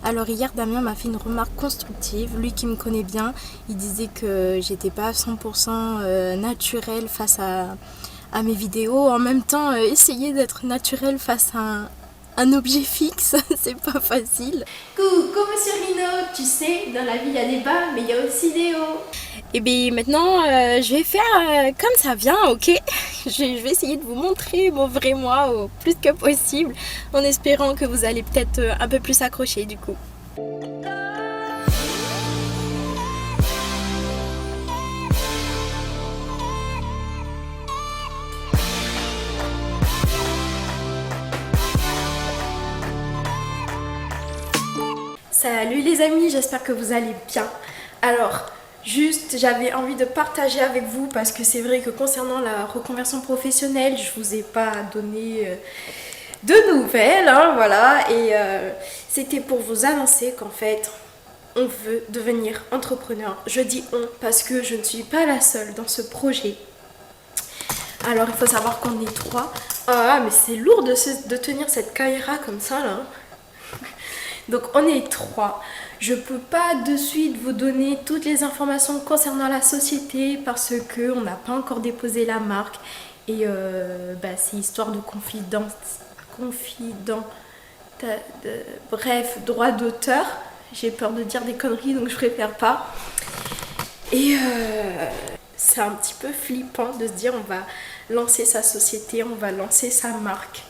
Alors hier, Damien m'a fait une remarque constructive. Lui qui me connaît bien, il disait que j'étais pas 100% naturelle face à mes vidéos. En même temps, essayer d'être naturelle face à un objet fixe, c'est pas facile. Coucou Monsieur Rino, tu sais, dans la vie il y a des bas, mais il y a aussi des hauts. Et bien maintenant, je vais faire comme ça vient, ok? Je vais essayer de vous montrer mon vrai moi au plus que possible, en espérant que vous allez peut-être un peu plus accrocher du coup. Salut les amis, j'espère que vous allez bien. Alors, juste j'avais envie de partager avec vous parce que c'est vrai que concernant la reconversion professionnelle, je vous ai pas donné de nouvelles, hein, voilà. Et c'était pour vous annoncer qu'en fait, on veut devenir entrepreneur. Je dis on parce que je ne suis pas la seule dans ce projet. Alors, il faut savoir qu'on est trois. Ah, mais c'est lourd de tenir cette caméra comme ça, là. Donc, on est trois. Je peux pas de suite vous donner toutes les informations concernant la société parce que on n'a pas encore déposé la marque. Et c'est histoire de bref, droit d'auteur. J'ai peur de dire des conneries, donc je préfère pas. Et c'est un petit peu flippant de se dire on va lancer sa société, on va lancer sa marque.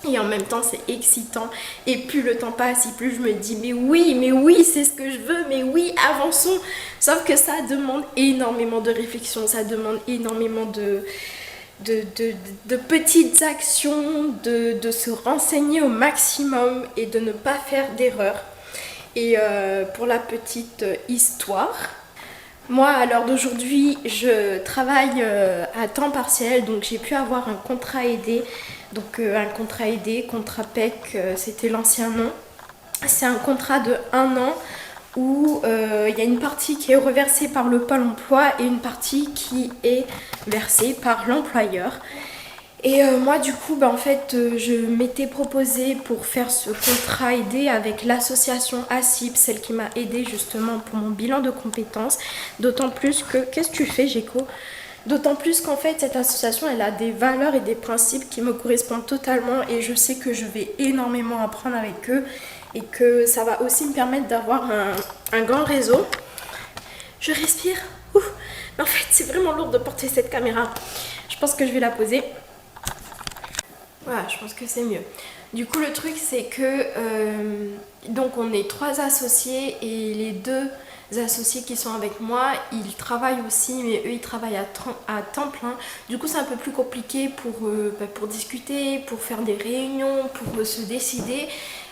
Et en même temps c'est excitant. Et plus le temps passe, et plus je me dis mais oui, c'est ce que je veux, mais oui, avançons. Sauf que ça demande énormément de réflexion, ça demande énormément de petites actions, de se renseigner au maximum et de ne pas faire d'erreurs. Et pour la petite histoire, moi, à l'heure d'aujourd'hui, je travaille à temps partiel, donc j'ai pu avoir un contrat aidé. Donc un contrat aidé, contrat PEC, c'était l'ancien nom. C'est un contrat de 1 an où il y a une partie qui est reversée par le Pôle emploi et une partie qui est versée par l'employeur. Et moi du coup je m'étais proposée pour faire ce contrat aidé avec l'association ACIP, celle qui m'a aidée justement pour mon bilan de compétences. D'autant plus que, qu'est-ce que tu fais Géco? D'autant plus qu'en fait cette association elle a des valeurs et des principes qui me correspondent totalement et je sais que je vais énormément apprendre avec eux et que ça va aussi me permettre d'avoir un grand réseau. Je respire. Ouf. Mais en fait c'est vraiment lourd de porter cette caméra. Je pense que je vais la poser. Voilà, je pense que c'est mieux. Du coup, le truc, c'est que donc on est 3 associés et les 2 associés qui sont avec moi, ils travaillent aussi, mais eux, ils travaillent à temps plein. Du coup, c'est un peu plus compliqué pour discuter, pour faire des réunions, pour se décider.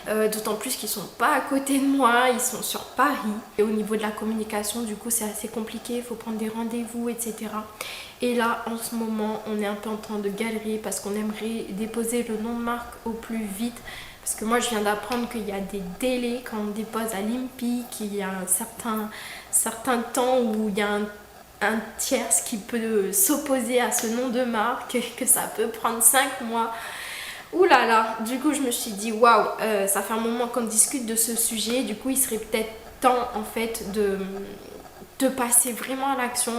D'autant plus qu'ils sont pas à côté de moi, ils sont sur Paris. Et au niveau de la communication, du coup, c'est assez compliqué, il faut prendre des rendez-vous, etc. Et là, en ce moment, on est un peu en train de galérer parce qu'on aimerait déposer le nom de marque au plus vite. Parce que moi, je viens d'apprendre qu'il y a des délais quand on dépose à l'INPI, qu'il y a un certain temps où il y a un tierce qui peut s'opposer à ce nom de marque, que ça peut prendre 5 mois. Ouh là là, du coup je me suis dit waouh, ça fait un moment qu'on discute de ce sujet, du coup il serait peut-être temps en fait de passer vraiment à l'action.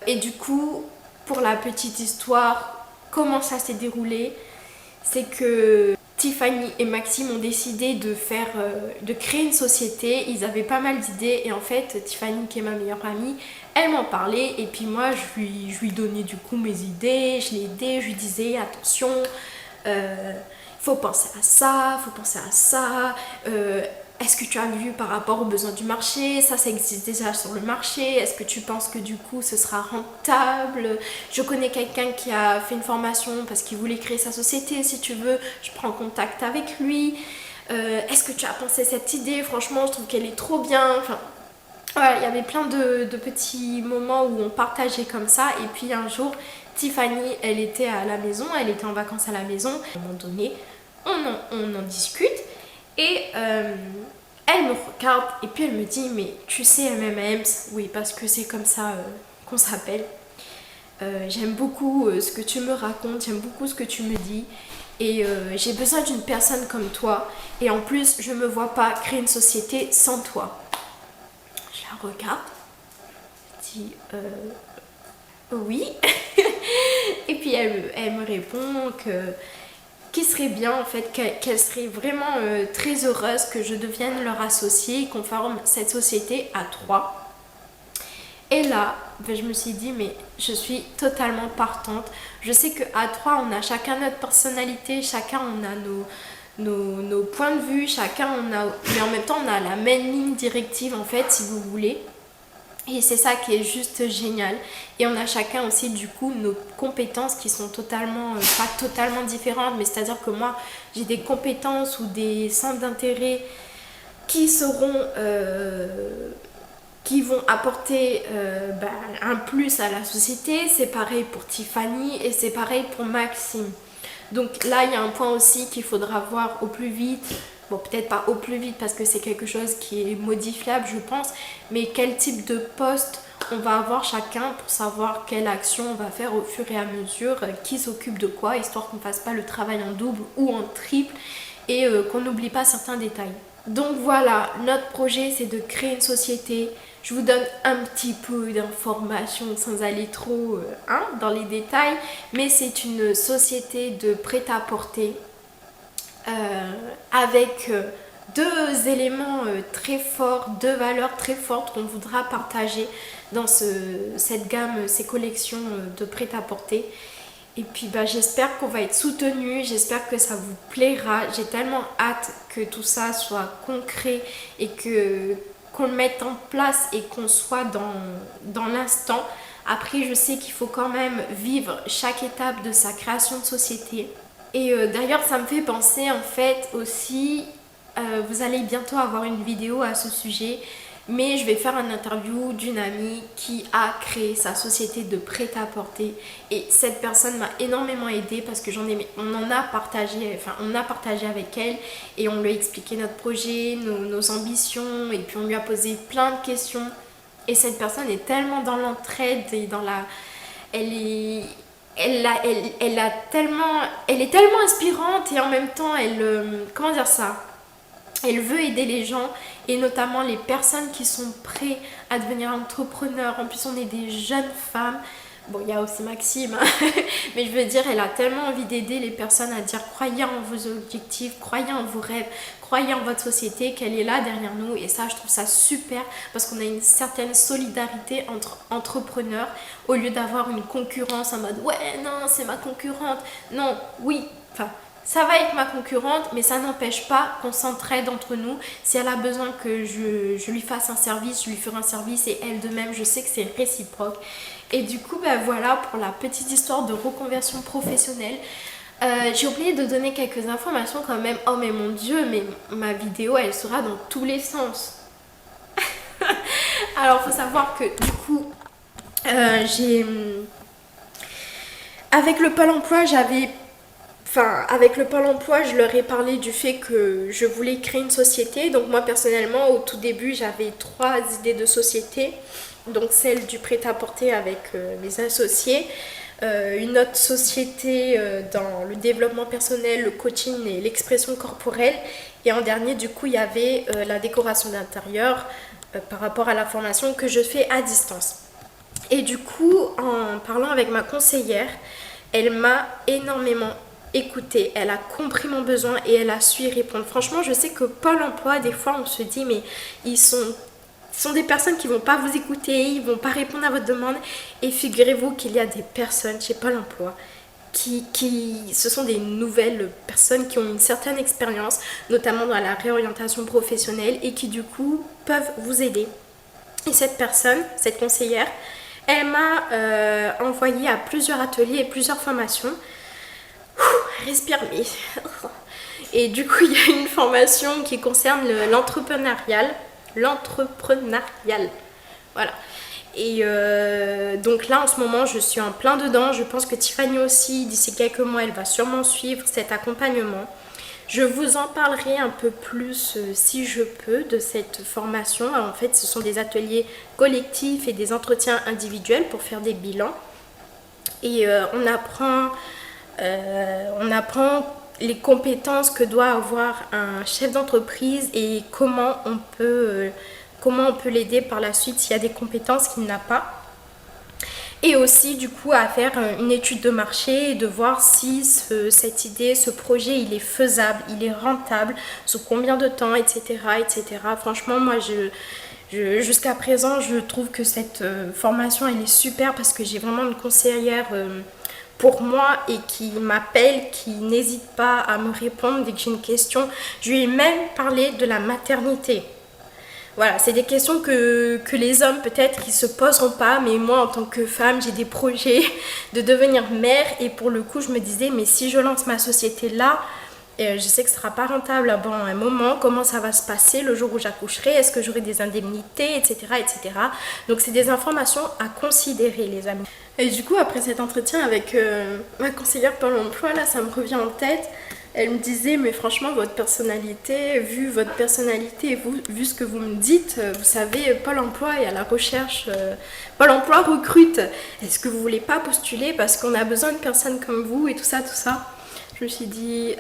Et du coup, pour la petite histoire, comment ça s'est déroulé, c'est que Tiffany et Maxime ont décidé de créer une société. Ils avaient pas mal d'idées et en fait Tiffany, qui est ma meilleure amie, elle m'en parlait et puis moi je lui donnais du coup mes idées, je l'ai aidée, je lui disais attention, faut penser à ça, faut penser à ça, est-ce que tu as vu par rapport aux besoins du marché, ça existe déjà sur le marché, est-ce que tu penses que du coup ce sera rentable? Je connais quelqu'un qui a fait une formation parce qu'il voulait créer sa société, si tu veux, je prends contact avec lui. Est-ce que tu as pensé cette idée? Franchement, je trouve qu'elle est trop bien. Enfin, voilà, il y avait plein de petits moments où on partageait comme ça. Et puis un jour, Tiffany, elle était à la maison, elle était en vacances à la maison. À un moment donné, on en discute et elle me regarde et puis elle me dit mais tu sais MMMs, oui parce que c'est comme ça qu'on s'appelle. J'aime beaucoup ce que tu me racontes, j'aime beaucoup ce que tu me dis et j'ai besoin d'une personne comme toi. Et en plus, je me vois pas créer une société sans toi. Je la regarde, je dis oui. Et puis elle me répond qu'il serait bien en fait, qu'elle serait vraiment très heureuse que je devienne leur associée et qu'on forme cette société à 3. Et là, ben, je me suis dit, mais je suis totalement partante. Je sais qu'à 3, on a chacun notre personnalité, chacun on a nos points de vue, chacun on a, mais en même temps on a la même ligne directive en fait, si vous voulez. Et c'est ça qui est juste génial. Et on a chacun aussi du coup nos compétences qui sont totalement, pas totalement différentes, mais c'est-à-dire que moi j'ai des compétences ou des centres d'intérêt qui seront, qui vont apporter un plus à la société. C'est pareil pour Tiffany et c'est pareil pour Maxime. Donc là il y a un point aussi qu'il faudra voir au plus vite. Bon, peut-être pas au plus vite parce que c'est quelque chose qui est modifiable, je pense, mais quel type de poste on va avoir chacun pour savoir quelle action on va faire au fur et à mesure, qui s'occupe de quoi, histoire qu'on ne fasse pas le travail en double ou en triple et qu'on n'oublie pas certains détails. Donc voilà, notre projet c'est de créer une société. Je vous donne un petit peu d'informations sans aller trop dans les détails, mais c'est une société de prêt-à-porter avec deux éléments très forts, deux valeurs très fortes qu'on voudra partager dans cette gamme, ces collections de prêt-à-porter. Et puis j'espère qu'on va être soutenu, j'espère que ça vous plaira. J'ai tellement hâte que tout ça soit concret et qu'on le mette en place et qu'on soit dans l'instant. Après, je sais qu'il faut quand même vivre chaque étape de sa création de société. Et d'ailleurs, ça me fait penser en fait aussi, vous allez bientôt avoir une vidéo à ce sujet, mais je vais faire une interview d'une amie qui a créé sa société de prêt-à-porter. Et cette personne m'a énormément aidée parce que on a partagé avec elle et on lui a expliqué notre projet, nos ambitions, et puis on lui a posé plein de questions. Et cette personne est tellement dans l'entraide et dans la... Elle est tellement inspirante et en même temps, comment dire ça? Elle veut aider les gens et notamment les personnes qui sont prêtes à devenir entrepreneurs. En plus, on est des jeunes femmes. Bon, il y a aussi Maxime, hein. Mais je veux dire, elle a tellement envie d'aider les personnes à dire croyez en vos objectifs, croyez en vos rêves, croyez en votre société, qu'elle est là derrière nous. Et ça, je trouve ça super parce qu'on a une certaine solidarité entre entrepreneurs au lieu d'avoir une concurrence en mode ouais, non, c'est ma concurrente. Non, oui, enfin... Ça va être ma concurrente, mais ça n'empêche pas qu'on s'entraide entre nous. Si elle a besoin que je lui fasse un service, je lui ferai un service et elle de même, je sais que c'est réciproque. Et du coup, voilà pour la petite histoire de reconversion professionnelle. J'ai oublié de donner quelques informations quand même. Oh mais mon Dieu, mais ma vidéo, elle sera dans tous les sens. Alors, il faut savoir que du coup, avec le Pôle emploi, avec le Pôle emploi, je leur ai parlé du fait que je voulais créer une société. Donc moi personnellement, au tout début, j'avais 3 idées de société. Donc celle du prêt-à-porter avec mes associés, une autre société dans le développement personnel, le coaching et l'expression corporelle. Et en dernier, du coup, il y avait la décoration d'intérieur par rapport à la formation que je fais à distance. Et du coup, en parlant avec ma conseillère, elle m'a énormément écoutée, elle a compris mon besoin et elle a su y répondre. Franchement, je sais que Pôle emploi, des fois, on se dit, mais ils sont des personnes qui ne vont pas vous écouter, ils ne vont pas répondre à votre demande. Et figurez-vous qu'il y a des personnes chez Pôle emploi ce sont des nouvelles personnes qui ont une certaine expérience, notamment dans la réorientation professionnelle et qui du coup peuvent vous aider. Et cette personne, cette conseillère, elle m'a envoyé à plusieurs ateliers et plusieurs formations. Respire, mais... Et du coup, il y a une formation qui concerne l'entrepreneurial. Voilà. Et donc là, en ce moment, je suis en plein dedans. Je pense que Tiffany aussi, d'ici quelques mois, elle va sûrement suivre cet accompagnement. Je vous en parlerai un peu plus si je peux de cette formation. Alors, en fait, ce sont des ateliers collectifs et des entretiens individuels pour faire des bilans. Et on apprend les compétences que doit avoir un chef d'entreprise et comment on peut l'aider par la suite s'il y a des compétences qu'il n'a pas. Et aussi du coup à faire une étude de marché et de voir si cette idée, ce projet, il est faisable, il est rentable, sous combien de temps, etc. etc. Franchement, moi, jusqu'à présent, je trouve que cette formation, elle est super parce que j'ai vraiment une conseillère pour moi et qui m'appelle, qui n'hésite pas à me répondre dès que j'ai une question. Je lui ai même parlé de la maternité. Voilà, c'est des questions que les hommes peut-être qui se poseront pas, mais moi en tant que femme, j'ai des projets de devenir mère et pour le coup, je me disais, mais si je lance ma société là, je sais que ce sera pas rentable avant un moment, comment ça va se passer le jour où j'accoucherai, est-ce que j'aurai des indemnités, etc. etc. Donc c'est des informations à considérer les amis. Et du coup, après cet entretien avec ma conseillère Pôle emploi, là, ça me revient en tête. Elle me disait, mais franchement, votre personnalité, vu votre personnalité, vu ce que vous me dites, vous savez, Pôle emploi est à la recherche, Pôle emploi recrute. Est-ce que vous voulez pas postuler parce qu'on a besoin de personnes comme vous et tout ça, tout ça. Je me suis dit,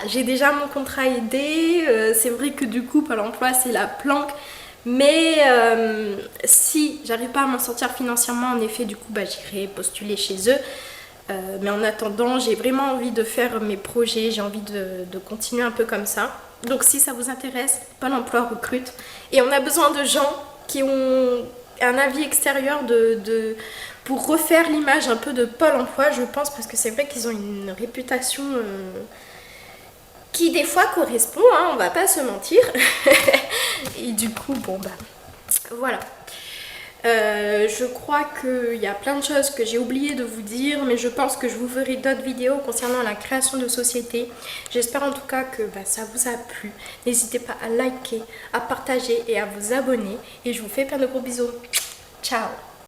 j'ai déjà mon contrat aidé, c'est vrai que du coup, Pôle emploi, c'est la planque. Mais si j'arrive pas à m'en sortir financièrement, en effet, du coup, j'irai postuler chez eux. Mais en attendant, j'ai vraiment envie de faire mes projets, j'ai envie de continuer un peu comme ça. Donc si ça vous intéresse, Pôle emploi recrute. Et on a besoin de gens qui ont un avis extérieur pour refaire l'image un peu de Pôle emploi, je pense, parce que c'est vrai qu'ils ont une réputation qui des fois correspond, hein, on va pas se mentir. Et du coup, voilà. Je crois qu'il y a plein de choses que j'ai oublié de vous dire, mais je pense que je vous ferai d'autres vidéos concernant la création de société. J'espère en tout cas que ça vous a plu. N'hésitez pas à liker, à partager et à vous abonner. Et je vous fais plein de gros bisous. Ciao!